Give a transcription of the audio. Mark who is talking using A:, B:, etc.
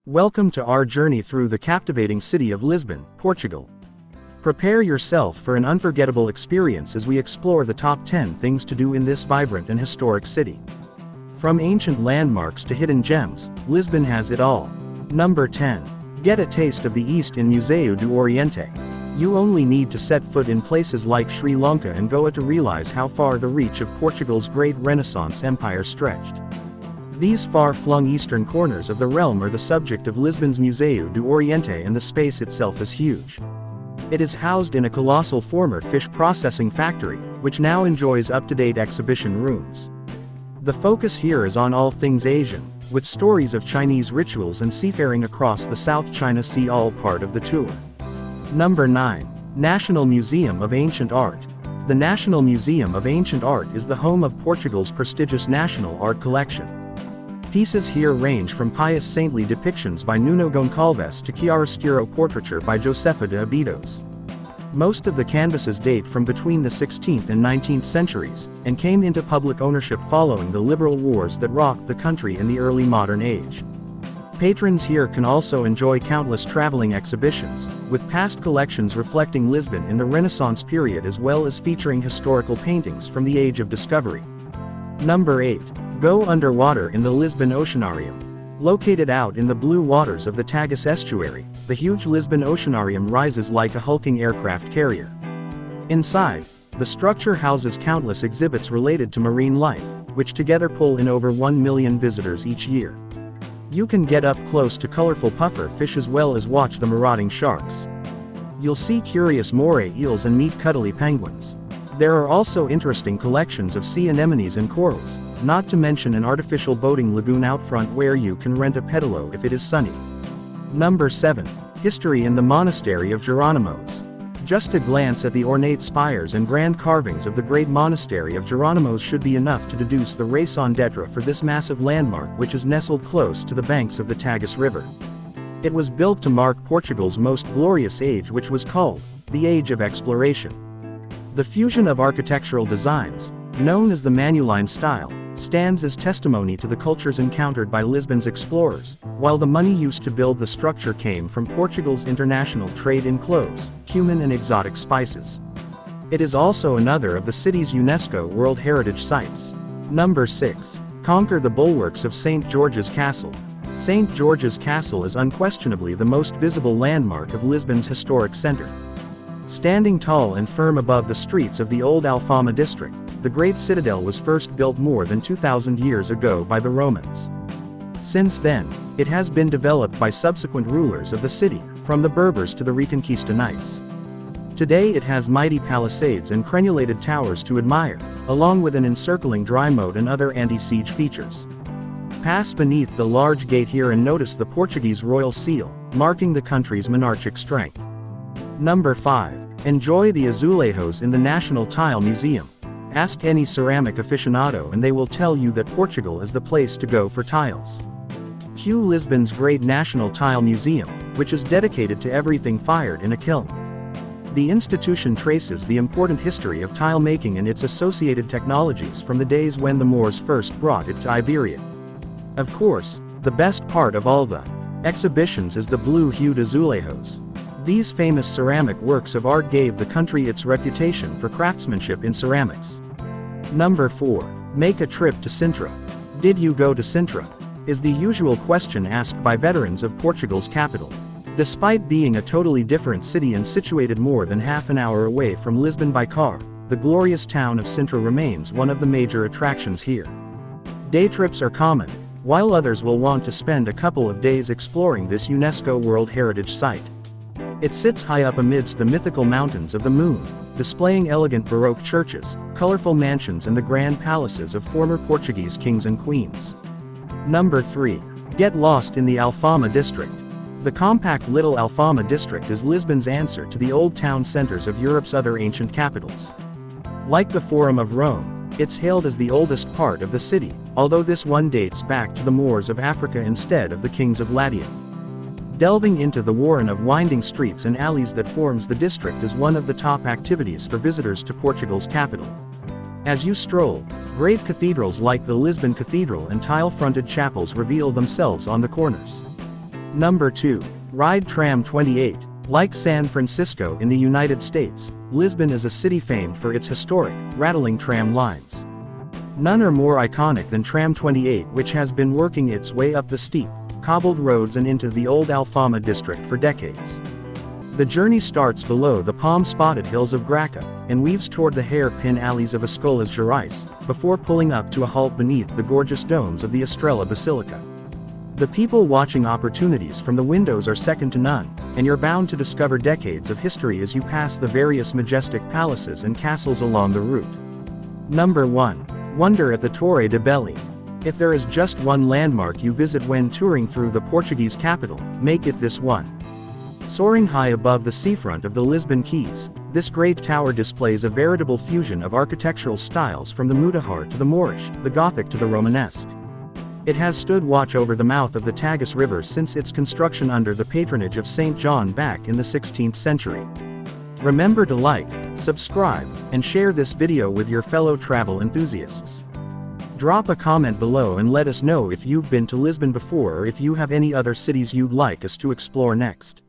A: Welcome to our journey through the captivating city of Lisbon, Portugal. Prepare yourself for an unforgettable experience as we explore the top 10 things to do in this vibrant and historic city. From ancient landmarks to hidden gems, Lisbon has it all. Number 10. Get a taste of the East in Museu do Oriente. You only need to set foot in places like Sri Lanka and Goa to realize how far the reach of Portugal's great Renaissance empire stretched. These far-flung eastern corners of the realm are the subject of Lisbon's Museu do Oriente, and the space itself is huge. It is housed in a colossal former fish processing factory, which now enjoys up-to-date exhibition rooms. The focus here is on all things Asian, with stories of Chinese rituals and seafaring across the South China Sea all part of the tour. Number 9. National Museum of Ancient Art. The National Museum of Ancient Art is the home of Portugal's prestigious national art collection. Pieces here range from pious saintly depictions by Nuno Goncalves to chiaroscuro portraiture by Josefa de Abidos. Most of the canvases date from between the 16th and 19th centuries, and came into public ownership following the liberal wars that rocked the country in the early modern age. Patrons here can also enjoy countless traveling exhibitions, with past collections reflecting Lisbon in the Renaissance period as well as featuring historical paintings from the Age of Discovery. Number 8. Go underwater in the Lisbon Oceanarium. Located out in the blue waters of the Tagus estuary, the huge Lisbon Oceanarium rises like a hulking aircraft carrier. Inside, the structure houses countless exhibits related to marine life, which together pull in over 1 million visitors each year. You can get up close to colorful puffer fish as well as watch the marauding sharks. You'll see curious moray eels and meet cuddly penguins. There are also interesting collections of sea anemones and corals, not to mention an artificial boating lagoon out front where you can rent a pedalo if it is sunny. Number 7. History in the Monastery of Geronimos. Just a glance at the ornate spires and grand carvings of the great Monastery of Geronimos should be enough to deduce the raison d'etre for this massive landmark, which is nestled close to the banks of the Tagus River. It was built to mark Portugal's most glorious age, which was called the Age of Exploration. The fusion of architectural designs, known as the Manuline style, stands as testimony to the cultures encountered by Lisbon's explorers, while the money used to build the structure came from Portugal's international trade in cloves, cumin and exotic spices. It is also another of the city's UNESCO World Heritage Sites. Number 6. Conquer the bulwarks of St. George's Castle. St. George's Castle is unquestionably the most visible landmark of Lisbon's historic center. Standing tall and firm above the streets of the old Alfama district, the great citadel was first built more than 2,000 years ago by the Romans. Since then, it has been developed by subsequent rulers of the city, from the Berbers to the Reconquista Knights. Today it has mighty palisades and crenulated towers to admire, along with an encircling dry moat and other anti-siege features. Pass beneath the large gate here and notice the Portuguese royal seal, marking the country's monarchic strength. Number 5. Enjoy the Azulejos in the National Tile Museum. Ask any ceramic aficionado and they will tell you that Portugal is the place to go for tiles. Cue Lisbon's great National Tile Museum, which is dedicated to everything fired in a kiln. The institution traces the important history of tile making and its associated technologies from the days when the Moors first brought it to Iberia. Of course, the best part of all the exhibitions is the blue-hued azulejos. These famous ceramic works of art gave the country its reputation for craftsmanship in ceramics. Number 4. Make a trip to Sintra. Did you go to Sintra? Is the usual question asked by veterans of Portugal's capital. Despite being a totally different city and situated more than half an hour away from Lisbon by car, the glorious town of Sintra remains one of the major attractions here. Day trips are common, while others will want to spend a couple of days exploring this UNESCO World Heritage Site. It sits high up amidst the mythical mountains of the moon, displaying elegant Baroque churches, colorful mansions and the grand palaces of former Portuguese kings and queens. Number 3. Get lost in the Alfama district. The compact little Alfama district is Lisbon's answer to the old town centers of Europe's other ancient capitals. Like the Forum of Rome, it's hailed as the oldest part of the city, although this one dates back to the Moors of Africa instead of the kings of Latium. Delving into the warren of winding streets and alleys that forms the district is one of the top activities for visitors to Portugal's capital. As you stroll, great cathedrals like the Lisbon Cathedral and tile-fronted chapels reveal themselves on the corners. Number 2. Ride Tram 28. Like San Francisco in the United States, Lisbon is a city famed for its historic, rattling tram lines. None are more iconic than Tram 28, which has been working its way up the steep, cobbled roads and into the old Alfama district for decades. The journey starts below the palm-spotted hills of Graca, and weaves toward the hair-pin alleys of Escolas Gerais, before pulling up to a halt beneath the gorgeous domes of the Estrela Basilica. The people-watching opportunities from the windows are second to none, and you're bound to discover decades of history as you pass the various majestic palaces and castles along the route. Number 1. Wonder at the Torre de Bom. If there is just one landmark you visit when touring through the Portuguese capital, make it this one. Soaring high above the seafront of the Lisbon Keys, this great tower displays a veritable fusion of architectural styles from the Mudéjar to the Moorish, the Gothic to the Romanesque. It has stood watch over the mouth of the Tagus River since its construction under the patronage of Saint John back in the 16th century. Remember to like, subscribe, and share this video with your fellow travel enthusiasts. Drop a comment below and let us know if you've been to Lisbon before or if you have any other cities you'd like us to explore next.